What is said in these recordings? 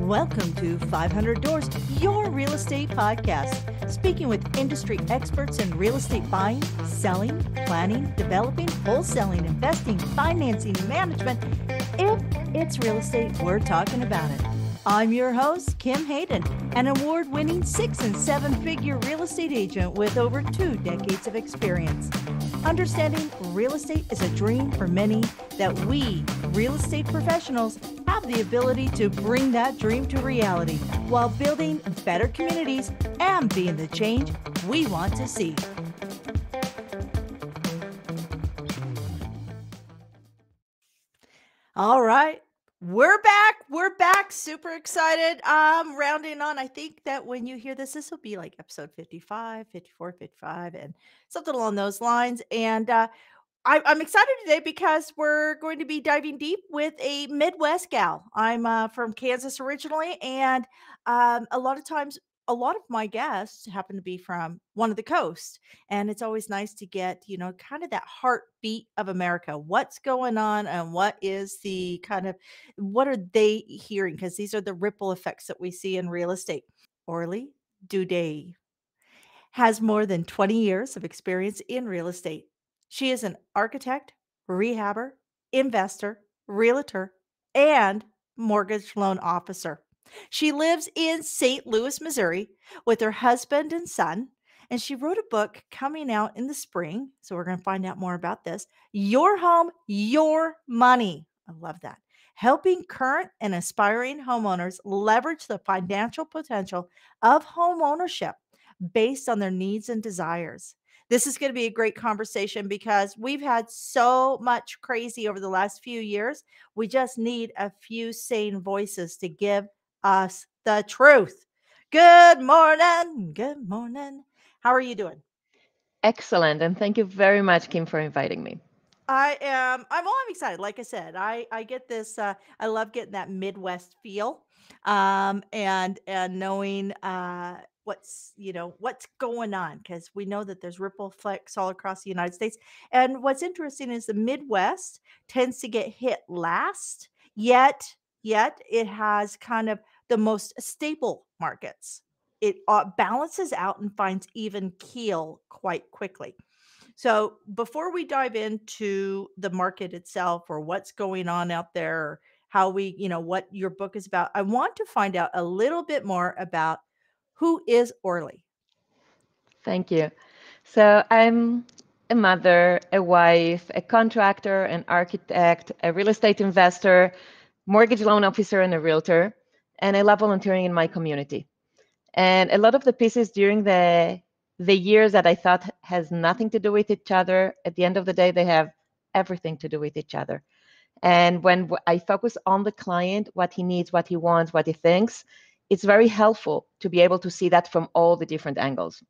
Welcome to 500 Doors, your real estate podcast. Speaking with industry experts in real estate buying, selling, planning, developing, wholesaling, investing, financing, and management. If it's real estate, we're talking about it. I'm your host, Kim Hayden, an award-winning 6- and 7-figure real estate agent with over 2 decades of experience. Understanding real estate is a dream for many, that we, real estate professionals, have the ability to bring that dream to reality while building better communities and being the change we want to see. All right. We're back. We're back. Super excited. Rounding on. I think that when you hear this, this will be like episode 55, 54, 55, and something along those lines. And I'm excited today because we're going to be diving deep with a Midwest gal. I'm from Kansas originally, and a lot of times, a lot of my guests happen to be from one of the coasts, and it's always nice to get, kind of that heartbeat of America. What's going on, and what is the kind of what are they hearing? Because these are the ripple effects that we see in real estate. Orly Duday has more than 20 years of experience in real estate. She is an architect, rehabber, investor, realtor, and mortgage loan officer. She lives in St. Louis, Missouri with her husband and son, and she wrote a book coming out in the spring. So we're going to find out more about this. Your Home, Your Money. I love that. Helping current and aspiring homeowners leverage the financial potential of home ownership based on their needs and desires. This is going to be a great conversation because we've had so much crazy over the last few years. We just need a few sane voices to give us the truth. Good morning. Good morning. How are you doing? Excellent. And thank you very much, Kim, for inviting me. I'm excited. Like I said, I get this, I love getting that Midwest feel. And knowing, what's going on, because we know that there's ripple effects all across the United States. And what's interesting is the Midwest tends to get hit last, yet, yet it has kind of the most stable markets. It balances out and finds even keel quite quickly. So before we dive into the market itself or what's going on out there, or how what your book is about, I want to find out a little bit more about who is Orly. Thank you. So I'm a mother, a wife, a contractor, an architect, a real estate investor, mortgage loan officer, and a realtor. And I love volunteering in my community. And a lot of the pieces during the years that I thought has nothing to do with each other, at the end of the day, they have everything to do with each other. And when I focus on the client, what he needs, what he wants, what he thinks, it's very helpful to be able to see that from all the different angles.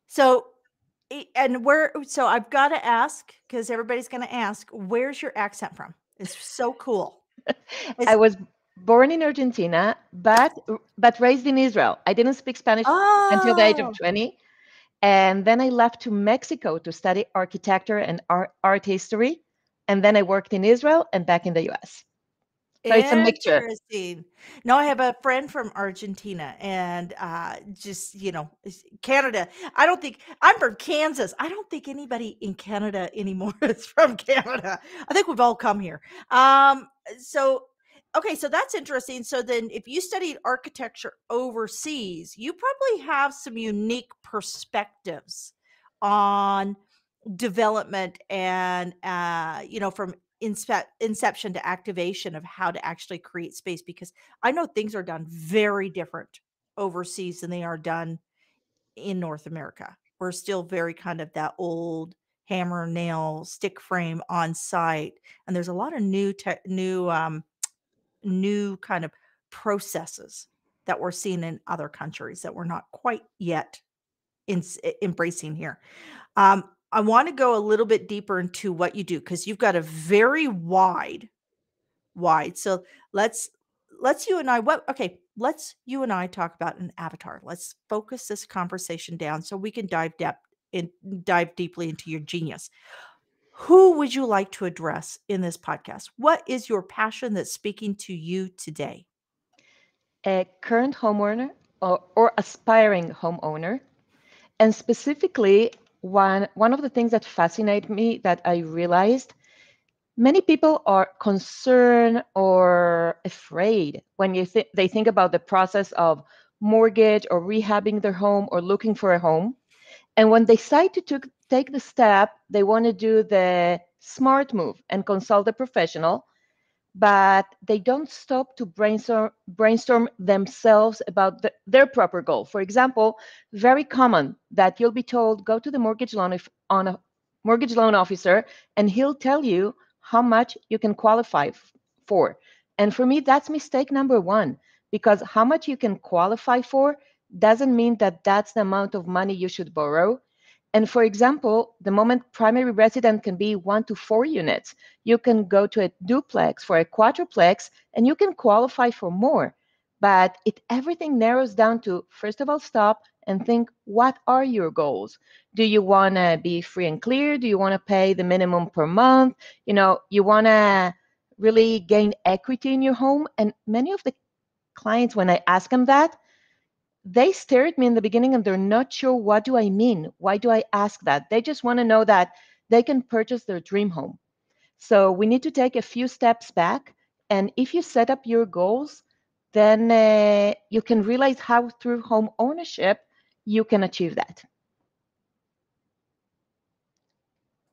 So, so I've got to ask, because everybody's going to ask, where's your accent from? It's so cool. I It's was born in Argentina, but raised in Israel. I didn't speak Spanish until the age of oh, 20. And then I left to Mexico to study architecture and art history. And then I worked in Israel and back in the US. So it's a mixture. interesting. No, I have a friend from Argentina, and just, Canada. I don't think I'm from Kansas. I don't think anybody in Canada anymore is from Canada. I think we've all come here. So okay, so that's interesting. So then if you studied architecture overseas, you probably have some unique perspectives on development and from inception to activation of how to actually create space, because I know things are done very different overseas than they are done in North America. We're still very kind of that old hammer nail stick frame on site, and there's a lot of new kind of processes that we're seeing in other countries that we're not quite yet embracing here. I want to go a little bit deeper into what you do, because you've got a very wide. So let's let's you and I what okay, let's you and I talk about an avatar. Let's focus this conversation down so we can dive deeply into your genius. Who would you like to address in this podcast? What is your passion that's speaking to you today? A current homeowner or aspiring homeowner. And specifically, one of the things that fascinate me that I realized many people are concerned or afraid when they think about the process of mortgage or rehabbing their home or looking for a home. And when they decide to take the step, they want to do the smart move and consult a professional, but they don't stop to brainstorm themselves about their proper goal. For example, very common that you'll be told go to the mortgage loan if on a mortgage loan officer, and he'll tell you how much you can qualify for. And for me, that's mistake number one, because how much you can qualify for doesn't mean that that's the amount of money you should borrow. And for example, the moment primary residence can be 1 to 4 units, you can go to a duplex for a quadruplex and you can qualify for more. But everything narrows down to, first of all, stop and think, what are your goals? Do you want to be free and clear? Do you want to pay the minimum per month? You want to really gain equity in your home. And many of the clients, when I ask them that, they stare at me in the beginning and they're not sure, what do I mean? Why do I ask that? They just want to know that they can purchase their dream home. So we need to take a few steps back. And if you set up your goals, then you can realize how through home ownership you can achieve that.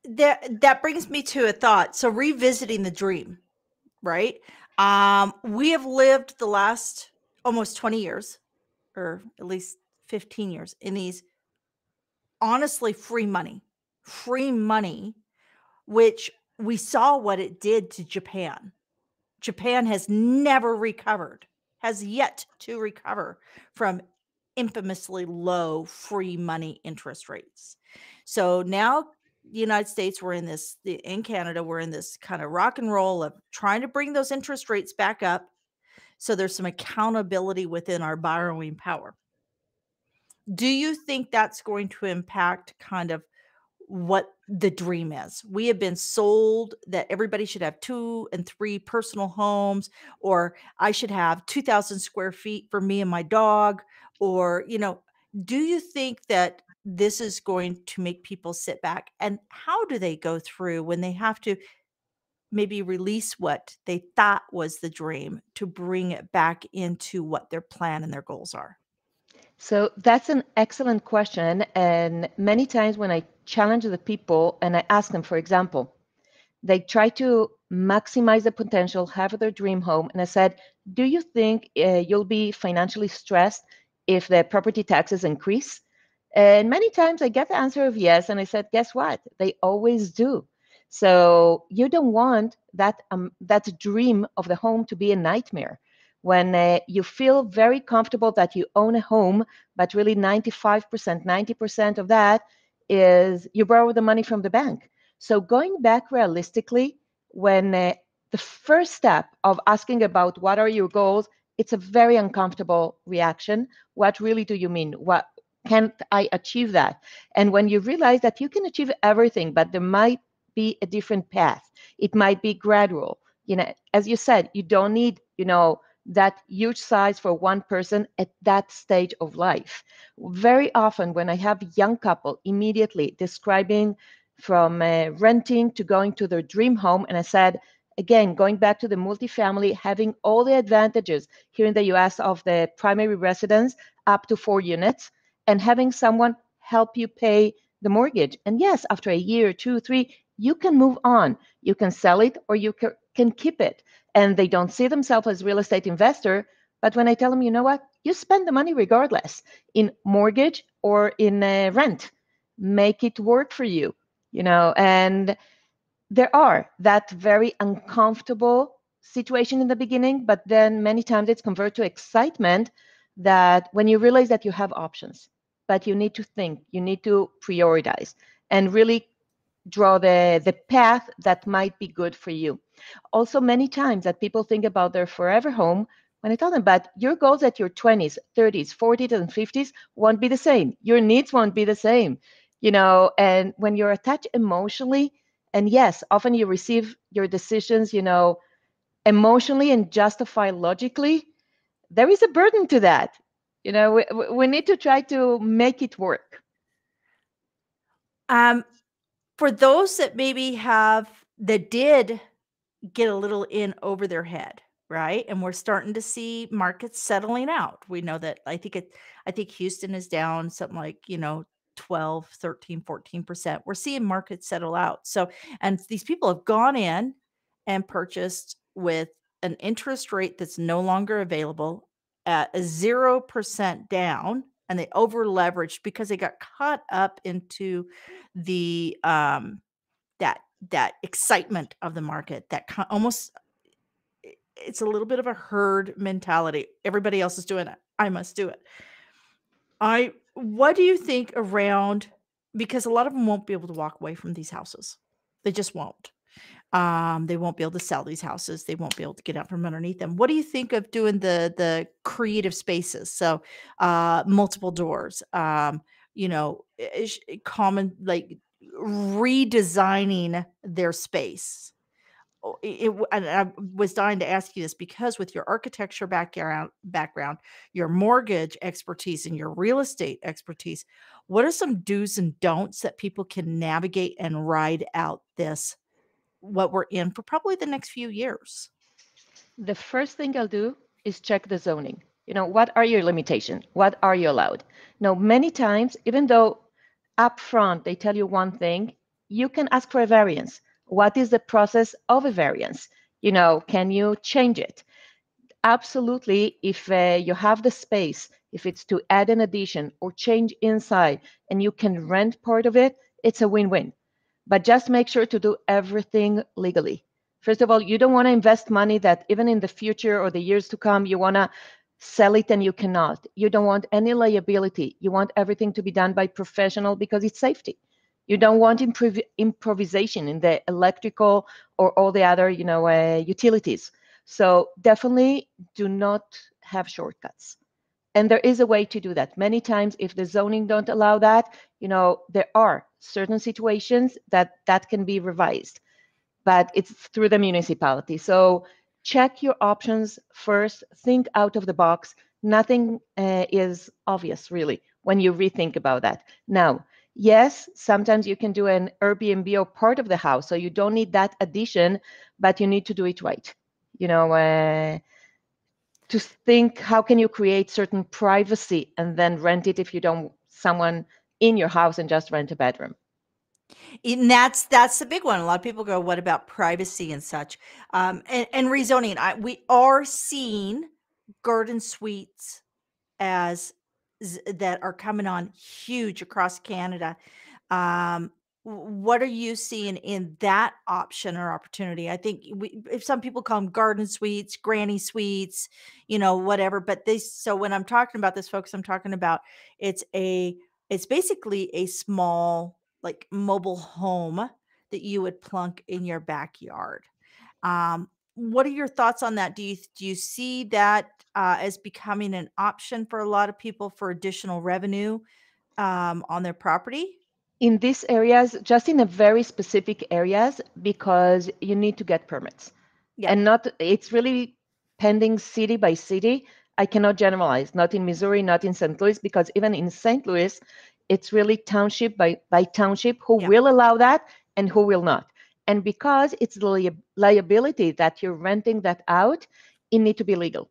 That brings me to a thought. So revisiting the dream, right? We have lived the last almost 20 years, or at least 15 years, in these honestly free money, which we saw what it did to Japan. Japan has never recovered, has yet to recover from infamously low free money interest rates. So now the United States, in Canada, we're in this kind of rock and roll of trying to bring those interest rates back up. So there's some accountability within our borrowing power. Do you think that's going to impact kind of what the dream is? We have been sold that everybody should have 2 and 3 personal homes, or I should have 2,000 square feet for me and my dog, or, do you think that this is going to make people sit back? And how do they go through when they have to maybe release what they thought was the dream to bring it back into what their plan and their goals are? So that's an excellent question. And many times when I challenge the people and I ask them, for example, they try to maximize the potential, have their dream home. And I said, do you think you'll be financially stressed if the property taxes increase? And many times I get the answer of yes. And I said, guess what? They always do. So you don't want that dream of the home to be a nightmare. When you feel very comfortable that you own a home, but really 95%, 90% of that is you borrow the money from the bank. So going back realistically, when the first step of asking about what are your goals, it's a very uncomfortable reaction. What really do you mean? What can't I achieve that? And when you realize that you can achieve everything, but there might be a different path, it might be gradual. As you said, you don't need, that huge size for one person at that stage of life. Very often, when I have young couple immediately describing from renting to going to their dream home, and I said, again, going back to the multifamily, having all the advantages here in the US of the primary residence up to 4 units, and having someone help you pay the mortgage. And yes, after a year, 2, 3, you can move on. You can sell it or you can keep it. And they don't see themselves as real estate investor. But when I tell them, you know what, you spend the money regardless in mortgage or in rent, make it work for you, and there are that very uncomfortable situation in the beginning, but then many times it's converted to excitement that when you realize that you have options, but you need to think, you need to prioritize and really draw the path that might be good for you. Also, many times that people think about their forever home, when I tell them, but your goals at your 20s, 30s, 40s, and 50s won't be the same. Your needs won't be the same, and when you're attached emotionally, And yes, often you receive your decisions, emotionally and justify logically. There is a burden to that. We need to try to make it work. Um, for those that maybe that did get a little in over their head, right? And we're starting to see markets settling out. We know that I think Houston is down something like, 12, 13, 14%. We're seeing markets settle out. So, and these people have gone in and purchased with an interest rate that's no longer available at a 0% down, and they over leveraged because they got caught up into the that that excitement of the market, that almost, it's a little bit of a herd mentality. Everybody else is doing it, I must do it. I What do you think around, because a lot of them won't be able to walk away from these houses. They just won't. They won't be able to sell these houses. They won't be able to get out from underneath them. What do you think of doing the creative spaces? So, multiple doors, common, like, redesigning their space. And I was dying to ask you this because with your architecture background, your mortgage expertise, and your real estate expertise, what are some do's and don'ts that people can navigate and ride out what we're in for probably the next few years? The first thing I'll do is check the zoning. What are your limitations? What are you allowed? Now, many times, even though upfront they tell you one thing, you can ask for a variance. What is the process of a variance? Can you change it? Absolutely, if you have the space, if it's to add an addition or change inside and you can rent part of it, it's a win-win. But just make sure to do everything legally. First of all, you don't want to invest money that even in the future or the years to come, you want to sell it and you cannot. You don't want any liability. You want everything to be done by professional because it's safety. You don't want improvisation in the electrical or all the other, utilities. So definitely do not have shortcuts. And there is a way to do that. Many times, if the zoning don't allow that, there are certain situations that can be revised, but it's through the municipality. So check your options first. Think out of the box. Nothing is obvious, really, when you rethink about that. Now, yes, sometimes you can do an Airbnb or part of the house, so you don't need that addition, but you need to do it right. You know, to think how can you create certain privacy and then rent it if you don't someone in your house and just rent a bedroom. And that's the big one. A lot of people go, "What about privacy and such?" And rezoning. We are seeing garden suites as that are coming on huge across Canada. What are you seeing in that option or opportunity? I think if some people call them garden suites, granny suites, whatever. But so when I'm talking about this, folks, I'm talking about it's a it's basically a small, like, mobile home that you would plunk in your backyard. What are your thoughts on that? Do you see that as becoming an option for a lot of people for additional revenue on their property? In these areas, just in a very specific areas, because you need to get permits. Yep. And not it's really pending city by city. I cannot generalize, not in Missouri, not in St. Louis, because even in St. Louis, it's really township by township who Yep. will allow that and who will not. And because it's the liability that you're renting that out, it need to be legal.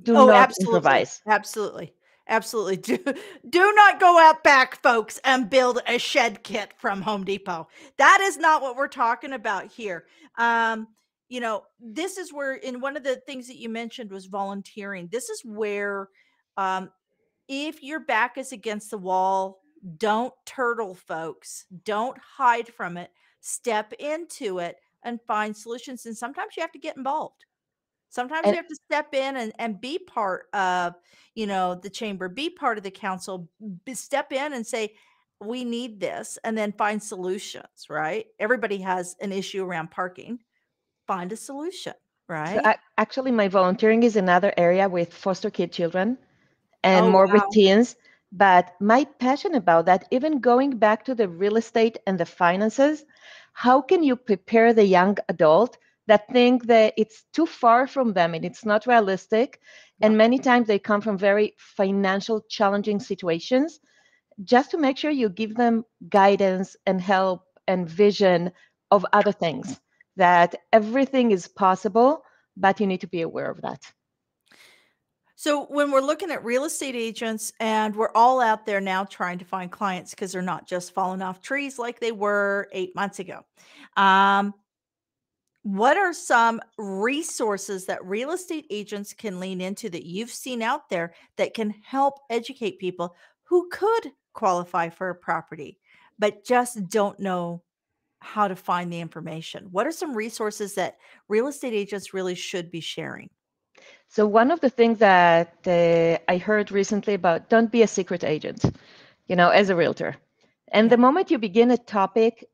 Do Oh, not absolutely. improvise. Absolutely. Absolutely. Do not go out back, folks, and build a shed kit from Home Depot. That is not what we're talking about here. This is where, in one of the things that you mentioned was volunteering. This is where, um, if your back is against the wall, don't turtle, folks. Don't hide from it. Step into it and find solutions. And sometimes you have to get involved. Sometimes you And have to step in and be part of, the chamber, be part of the council, step in and say, we need this, and then find solutions, right? Everybody has an issue around parking. Find a solution, so right? actually, my volunteering is another area with foster kid children and Oh, more with wow. teens. But my passion about that, even going back to the real estate and the finances, how can you prepare the young adult that think that it's too far from them and it's not realistic? And Yep. many times they come from very financial challenging situations, just to make sure you give them guidance and help and vision of other things, that everything is possible, but you need to be aware of that. So when we're looking at real estate agents and we're all out there now trying to find clients because they're not just falling off trees like they were 8 months ago. Um, what are some resources that real estate agents can lean into that you've seen out there that can help educate people who could qualify for a property, but just don't know how to find the information? What are some resources that real estate agents really should be sharing? So one of the things that I heard recently about, don't be a secret agent, as a realtor. And the Yeah. moment you begin a topic,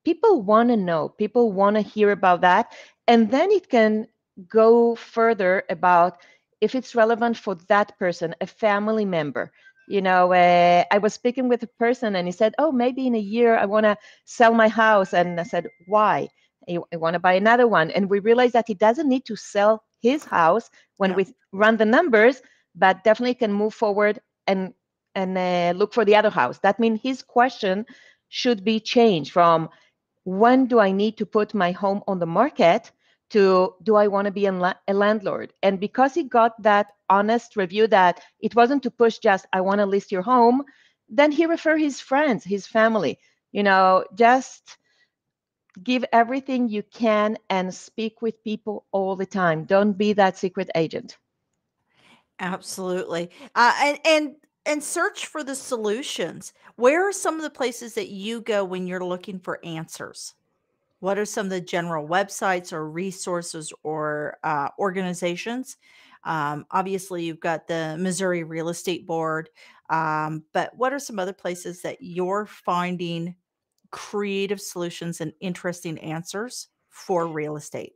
people want to know, people want to hear about that. And then it can go further about if it's relevant for that person, a family member. I was speaking with a person and he said, oh, maybe in a year I want to sell my house. And I said, why? I want to buy another one. And we realized that he doesn't need to sell his house when Yeah. we run the numbers, but definitely can move forward and look for the other house. That means his question should be changed from when do I need to put my home on the market to do I want to be a landlord? And because he got that honest review that it wasn't to push just, I want to list your home, then he referred his friends, his family, just give everything you can and speak with people all the time. Don't be that secret agent. Absolutely. And search for the solutions. Where are some of the places that you go when you're looking for answers? What are some of the general websites or resources or organizations? Obviously, you've got the Missouri Real Estate Board, but what are some other places that you're finding creative solutions and interesting answers for real estate?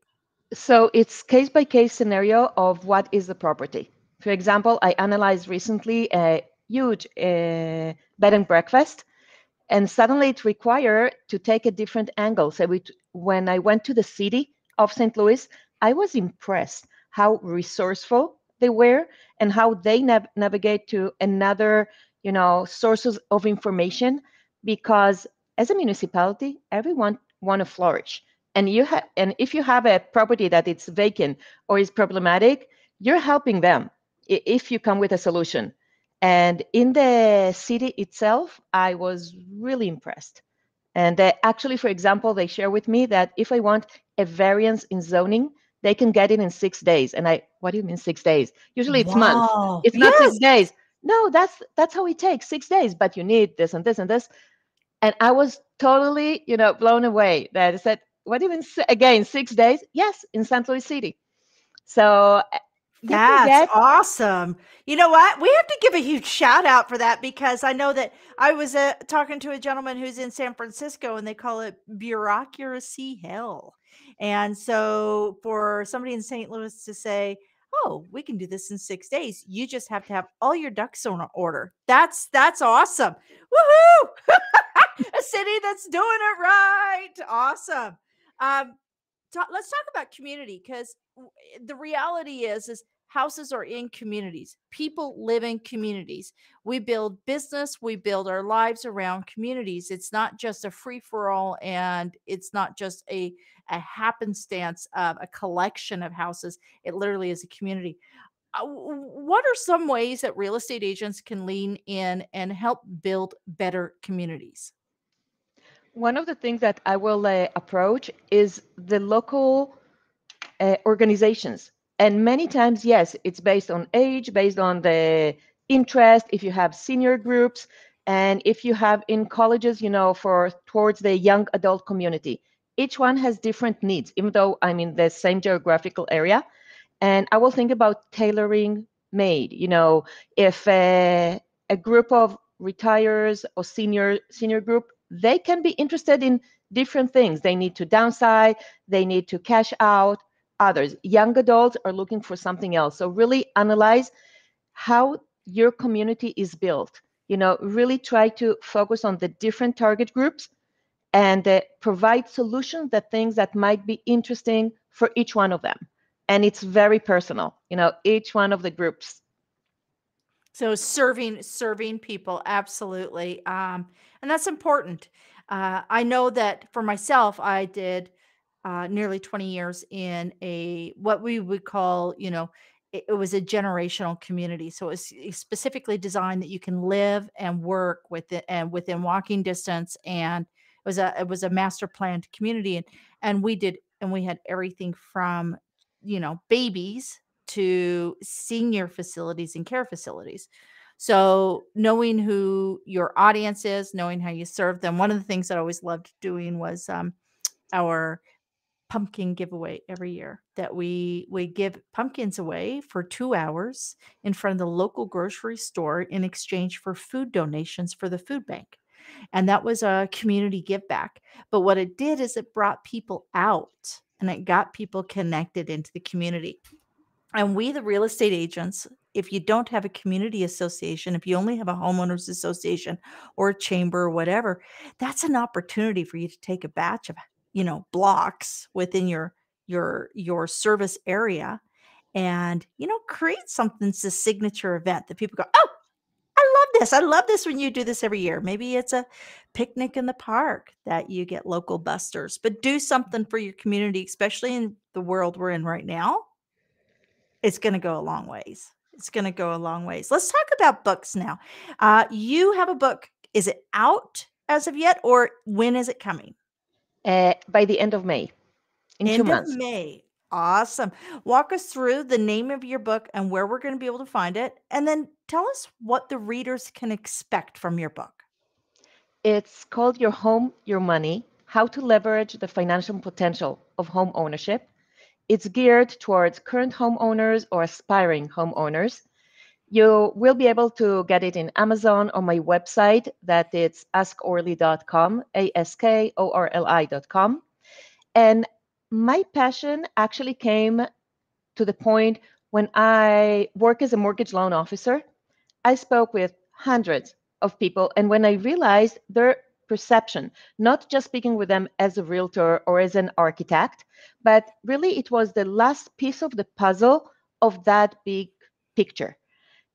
So it's case by case scenario of what is the property. For example, I analyzed recently a huge bed and breakfast, and suddenly it required to take a different angle. So when I went to the city of St. Louis, I was impressed how resourceful they were and how they navigate to another, sources of information. Because as a municipality, everyone want to flourish, and if you have a property that it's vacant or is problematic, you're helping them if you come with a solution. And in the city itself, I was really impressed. And actually, for example, they share with me that if I want a variance in zoning, they can get it in 6 days. And what do you mean 6 days? Usually it's months. Wow. It's not Yes. 6 days. No, that's how it takes 6 days. But you need this and this and this. And I was totally, blown away. That I said, what do you mean again 6 days? Yes, in St. Louis City. So you can That's get. awesome. You know what? We have to give a huge shout out for that because I know that I was talking to a gentleman who's in San Francisco and they call it bureaucracy hell. And so for somebody in St. Louis to say, "Oh, we can do this in 6 days. You just have to have all your ducks in order." That's awesome. Woohoo! A city that's doing it right. Awesome. Um let's talk about community because the reality is houses are in communities. People live in communities. We build business, we build our lives around communities. It's not just a free for all, and it's not just a happenstance of a collection of houses. It literally is a community. What are some ways that real estate agents can lean in and help build better communities? One of the things that I will approach is the local organizations. And many times, yes, it's based on age, based on the interest, if you have senior groups, and if you have in colleges, for towards the young adult community. Each one has different needs, even though I'm in the same geographical area. And I will think about tailoring made. If a group of retires or senior group, they can be interested in different things. They need to downsize, they need to cash out. Others, young adults, are looking for something else. So really analyze how your community is built. Really try to focus on the different target groups and provide solutions that things that might be interesting for each one of them. And it's very personal, each one of the groups. So serving people, absolutely, and that's important. I know that for myself, I did nearly 20 years in a what we would call, it was a generational community. So it's specifically designed that you can live and work with it and within walking distance. And it was a master planned community, and we had everything from babies to senior facilities and care facilities. So knowing who your audience is, knowing how you serve them. One of the things that I always loved doing was our pumpkin giveaway every year, that we give pumpkins away for 2 hours in front of the local grocery store in exchange for food donations for the food bank. And that was a community give back. But what it did is it brought people out and it got people connected into the community. And we, the real estate agents, if you don't have a community association, if you only have a homeowners association or a chamber or whatever, that's an opportunity for you to take a batch of, blocks within your service area and, create something that's a signature event that people go, "Oh, I love this. I love this when you do this every year." Maybe it's a picnic in the park that you get local busters, but do something for your community, especially in the world we're in right now. It's gonna go a long ways. It's gonna go a long ways. Let's talk about books now. You have a book. Is it out as of yet, or when is it coming? By the end of May, in two End of months. May. Awesome. Walk us through the name of your book and where we're gonna be able to find it, and then tell us what the readers can expect from your book. It's called Your Home, Your Money: How to Leverage the Financial Potential of Home Ownership. It's geared towards current homeowners or aspiring homeowners. You will be able to get it in Amazon or my website, that it's askorly.com, ASKORLI.com. And my passion actually came to the point when I work as a mortgage loan officer. I spoke with hundreds of people, and when I realized their perception, not just speaking with them as a realtor or as an architect, but really it was the last piece of the puzzle of that big picture.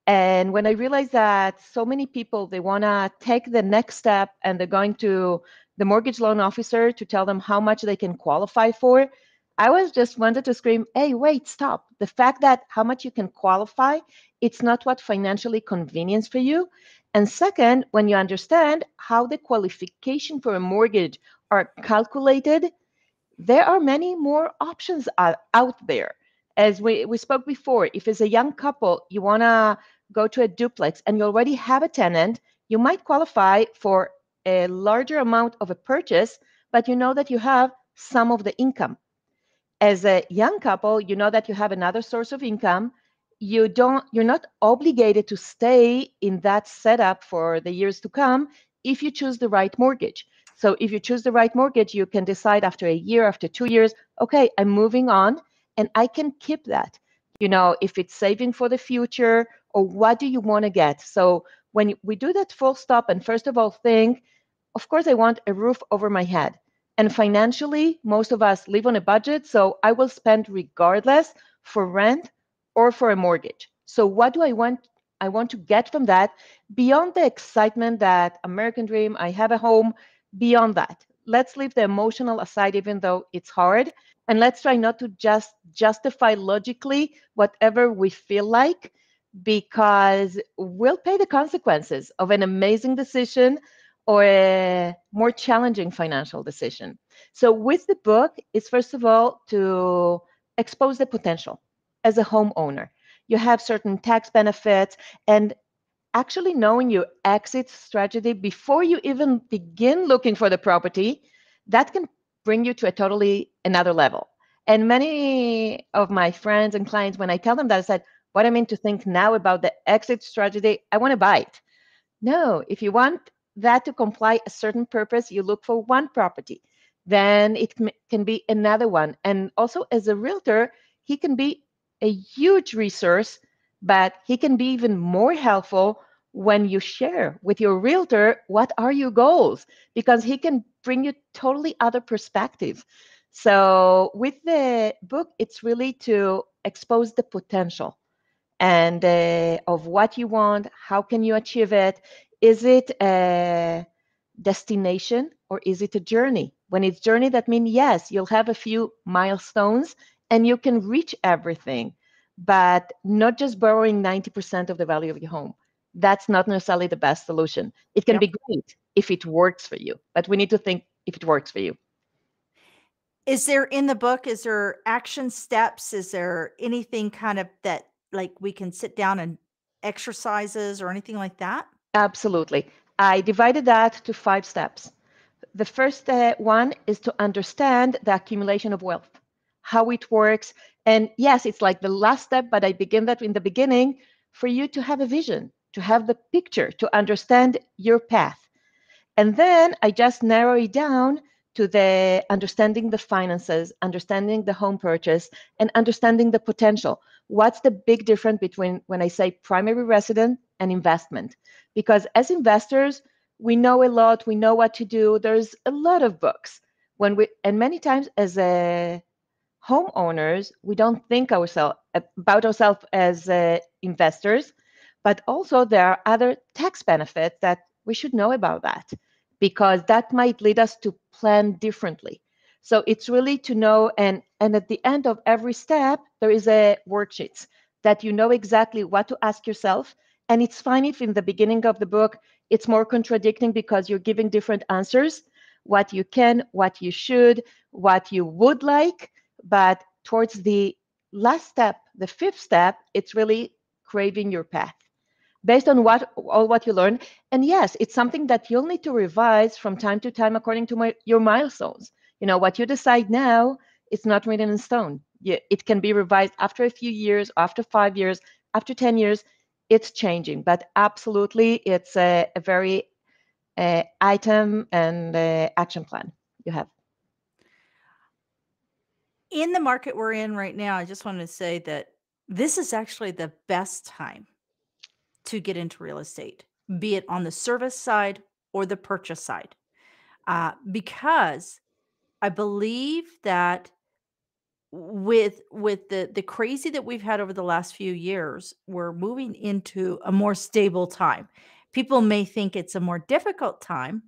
And when I realized that so many people, they want to take the next step and they're going to the mortgage loan officer to tell them how much they can qualify for, I was just wanted to scream, hey, wait, stop. The fact that how much you can qualify, it's not what financially convenience for you. And second, when you understand how the qualification for a mortgage are calculated, there are many more options out there. As we spoke before, if as a young couple, you want to go to a duplex and you already have a tenant, you might qualify for a larger amount of a purchase, but you know that you have some of the income. As a young couple, you know that you have another source of income. You're not obligated to stay in that setup for the years to come if you choose the right mortgage. So if you choose the right mortgage, you can decide after a year, after 2 years, okay, I'm moving on and I can keep that. If it's saving for the future or what do you want to get? So when we do that full stop and first of all think, of course, I want a roof over my head. And financially, most of us live on a budget, so I will spend regardless for rent or for a mortgage. So what do I want? I want to get from that beyond the excitement that American dream, I have a home, beyond that. Let's leave the emotional aside, even though it's hard. And let's try not to just justify logically whatever we feel like, because we'll pay the consequences of an amazing decision or a more challenging financial decision. So, with the book, it's first of all to expose the potential as a homeowner. You have certain tax benefits, and actually knowing your exit strategy before you even begin looking for the property, that can bring you to a totally another level. And many of my friends and clients, when I tell them that, I said, what I mean to think now about the exit strategy, I want to buy it. No, if you want that to comply a certain purpose, you look for one property. Then it can be another one. And also as a realtor, he can be a huge resource, but he can be even more helpful when you share with your realtor what are your goals, because he can bring you totally other perspective. So with the book, it's really to expose the potential and of what you want. How can you achieve it? Is it a destination or is it a journey? When it's journey, that means yes, you'll have a few milestones and you can reach everything, but not just borrowing 90% of the value of your home. That's not necessarily the best solution. It can Yep. be great if it works for you, but we need to think if it works for you. Is there in the book, is there action steps? Is there anything kind of that, like, we can sit down and exercises or anything like that? Absolutely. I divided that to 5 steps. The first one is to understand the accumulation of wealth, how it works. And yes, it's like the last step, but I begin that in the beginning for you to have a vision, to have the picture, to understand your path. And then I just narrow it down to the understanding the finances, understanding the home purchase, and understanding the potential. What's the big difference between when I say primary resident and investment? Because as investors, we know a lot, we know what to do. There's a lot of books. And many times as a homeowners, we don't think about ourselves as investors, but also there are other tax benefits that we should know about that because that might lead us to plan differently. So it's really to know, and at the end of every step, there is a worksheet that you know exactly what to ask yourself. And it's fine if in the beginning of the book, it's more contradicting because you're giving different answers, what you can, what you should, what you would like, but towards the last step, the 5th step, it's really craving your path based on what you learn. And yes, it's something that you'll need to revise from time to time according to your milestones. You know, what you decide now, it's not written in stone. It can be revised after a few years, after 5 years, after 10 years. It's changing, but absolutely, it's a very item and action plan you have. In the market we're in right now, I just wanted to say that this is actually the best time to get into real estate, be it on the service side or the purchase side, because I believe that with the crazy that we've had over the last few years, we're moving into a more stable time. People may think it's a more difficult time,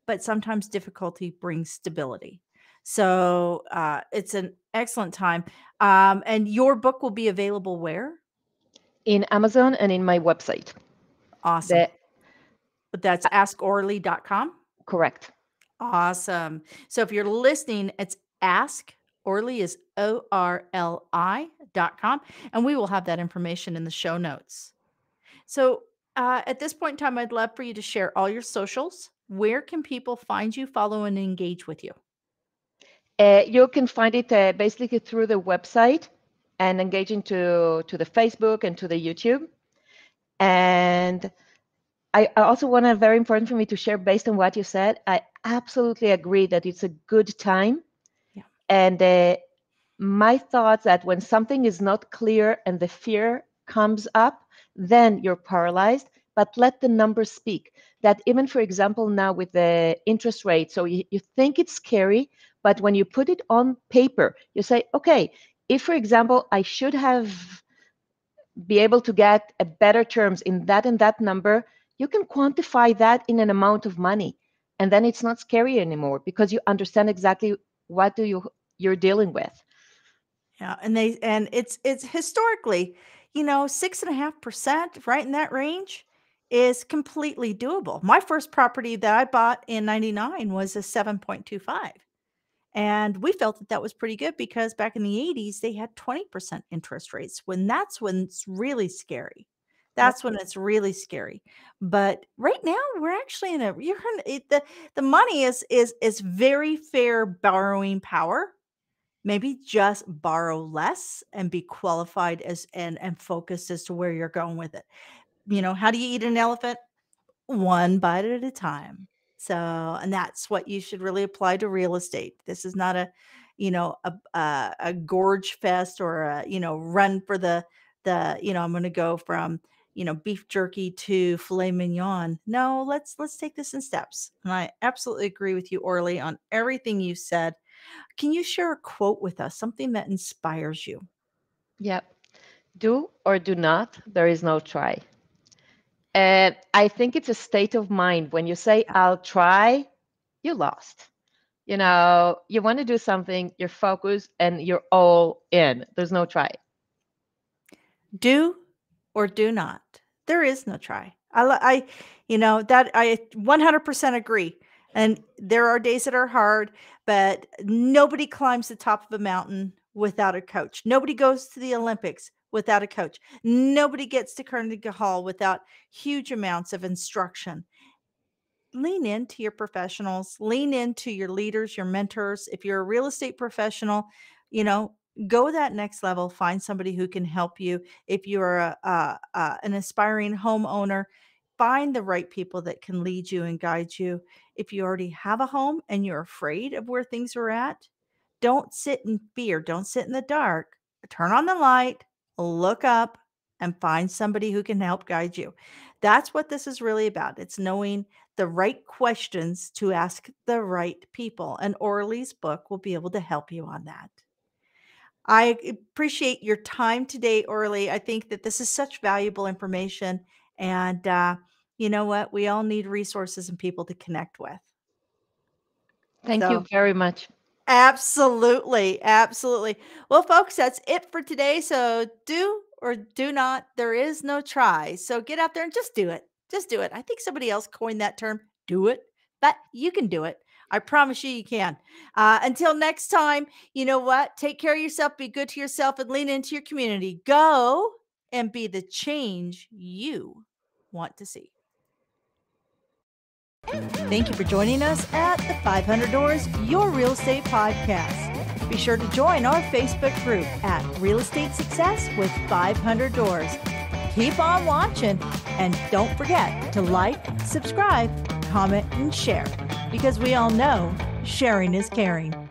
but sometimes difficulty brings stability. So it's an excellent time. And your book will be available where? In Amazon and in my website. Awesome. The But that's askorly.com. Correct. Awesome. So if you're listening, it's ask Orly is ORLI.com. And we will have that information in the show notes. So at this point in time, I'd love for you to share all your socials. Where can people find you, follow, and engage with you? You can find it basically through the website and engaging to the Facebook and to the YouTube. And I also want to, very important for me to share based on what you said, I absolutely agree that it's a good time. Yeah. And my thoughts that when something is not clear and the fear comes up, then you're paralyzed, but let the numbers speak. That even, for example, now with the interest rate, so you think it's scary, but when you put it on paper, you say, okay, if, for example, I should have be able to get a better terms in that and that number, you can quantify that in an amount of money. And then it's not scary anymore because you understand exactly what you're dealing with. Yeah, and it's historically, 6.5%, right in that range, is completely doable. My first property that I bought in '99 was a 7.25, and we felt that that was pretty good because back in the '80s they had 20% interest rates. When it's really scary. Yep. That's when it's really scary. But right now we're actually in a you're in it, the money is very fair borrowing power. Maybe just borrow less and be qualified as and focused as to where you're going with it. How do you eat an elephant? One bite at a time. So, and that's what you should really apply to real estate. This is not a gorge fest or a, run for the I'm going to go from, beef jerky to filet mignon. No, let's take this in steps. And I absolutely agree with you, Orly, on everything you said. Can you share a quote with us, something that inspires you? Yep. Do or do not, there is no try. And I think it's a state of mind. When you say, Yeah. I'll try, you lost. You want to do something, you're focused and you're all in. There's no try. Do or do not. There is no try. That I 100% agree. And there are days that are hard, but nobody climbs the top of a mountain without a coach. Nobody goes to the Olympics without a coach. Nobody gets to Carnegie Hall without huge amounts of instruction. Lean into your professionals, lean into your leaders, your mentors. If you're a real estate professional, you know, go that next level, find somebody who can help you. If you're an aspiring homeowner, find the right people that can lead you and guide you. If you already have a home and you're afraid of where things are at, don't sit in fear, don't sit in the dark. Turn on the light, look up, and find somebody who can help guide you. That's what this is really about. It's knowing the right questions to ask the right people. And Orly's book will be able to help you on that. I appreciate your time today, Orly. I think that this is such valuable information. And you know what? We all need resources and people to connect with. Thank you So very much. absolutely, absolutely. Well, folks, that's it for today. So do or do not, there is no try. So get out there and just do it. Just do it. I think somebody else coined that term, do it, but you can do it. I promise you, you can. Until next time, you know what? Take care of yourself, be good to yourself, and lean into your community. Go and be the change you want to see. Thank you for joining us at the 500 Doors Your Real Estate Podcast. Be sure to join our Facebook group at Real Estate Success with 500 Doors. Keep on watching and don't forget to like, subscribe, comment, and share because we all know sharing is caring.